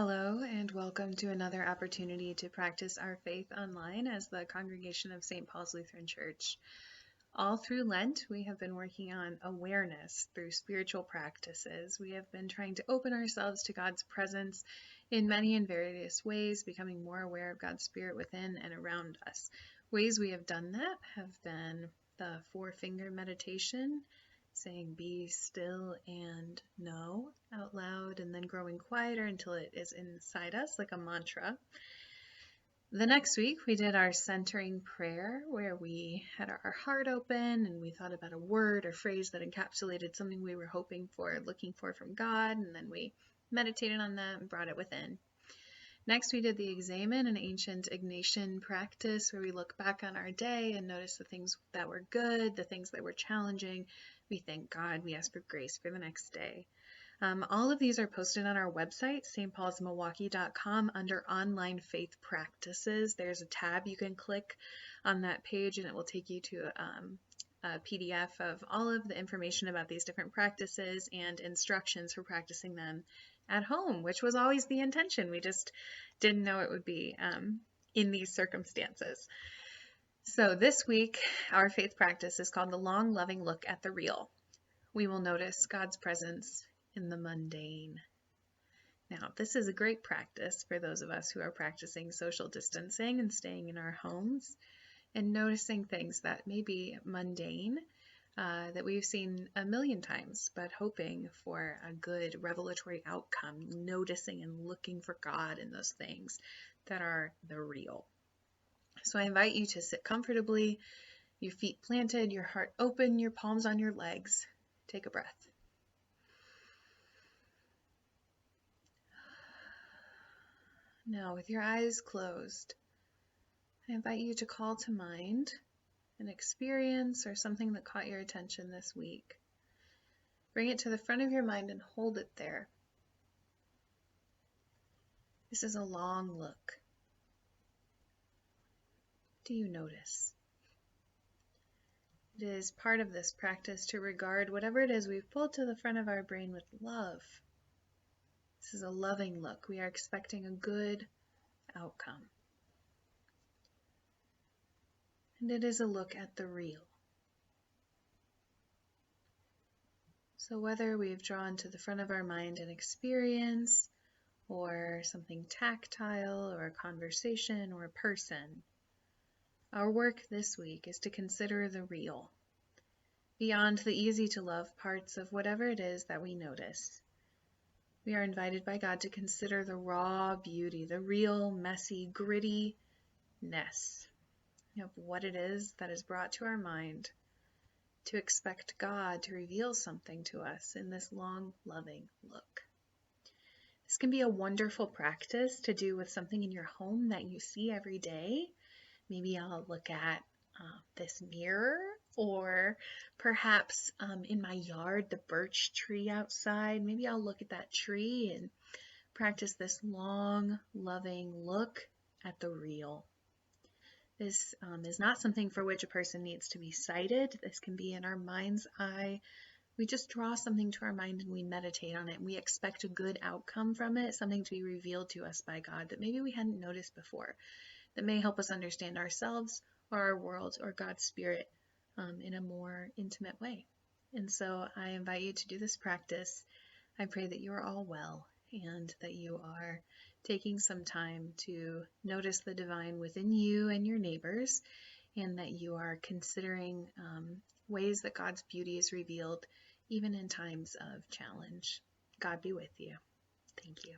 Hello, and welcome to another opportunity to practice our faith online as the congregation of St. Paul's Lutheran Church. All through Lent, we have been working on awareness through spiritual practices. We have been trying to open ourselves to God's presence in many and various ways, becoming more aware of God's Spirit within and around us. Ways we have done that have been the four-finger meditation, saying be still and know out loud, and then growing quieter until it is inside us like a mantra. The next week we did our centering prayer, where we had our heart open and we thought about a word or phrase that encapsulated something we were hoping for, looking for from God, and then we meditated on that and brought it within. Next, we did the Examen, an ancient Ignatian practice where we look back on our day and notice the things that were good, the things that were challenging. We thank God, we ask for grace for the next day. All of these are posted on our website, stpaulsmilwaukee.com, under Online Faith Practices. There's a tab you can click on that page and it will take you to a PDF of all of the information about these different practices and instructions for practicing them at home, which was always the intention. We just didn't know it would be in these circumstances. So this week, our faith practice is called the long, loving look at the real. We will notice God's presence in the mundane. Now, this is a great practice for those of us who are practicing social distancing and staying in our homes and noticing things that may be mundane, that we've seen a million times, but hoping for a good revelatory outcome, noticing and looking for God in those things that are the real. So I invite you to sit comfortably, your feet planted, your heart open, your palms on your legs. Take a breath. Now, with your eyes closed, I invite you to call to mind an experience or something that caught your attention this week. Bring it to the front of your mind and hold it there. This is a long look. Do you notice? It is part of this practice to regard whatever it is we've pulled to the front of our brain with love. This is a loving look. We are expecting a good outcome. And it is a look at the real. So whether we've drawn to the front of our mind an experience, or something tactile, or a conversation, or a person, our work this week is to consider the real, beyond the easy-to-love parts of whatever it is that we notice. We are invited by God to consider the raw beauty, the real, messy, grittiness of what it is that is brought to our mind, to expect God to reveal something to us in this long, loving look. This can be a wonderful practice to do with something in your home that you see every day. Maybe I'll look at this mirror, or perhaps in my yard, the birch tree outside. Maybe I'll look at that tree and practice this long, loving look at the real. This is not something for which a person needs to be cited. This can be in our mind's eye. We just draw something to our mind and we meditate on it, and we expect a good outcome from it, something to be revealed to us by God that maybe we hadn't noticed before, that may help us understand ourselves or our world or God's Spirit in a more intimate way. And so I invite you to do this practice. I pray that you are all well and that you are taking some time to notice the divine within you and your neighbors, and that you are considering ways that God's beauty is revealed even in times of challenge. God be with you. Thank you.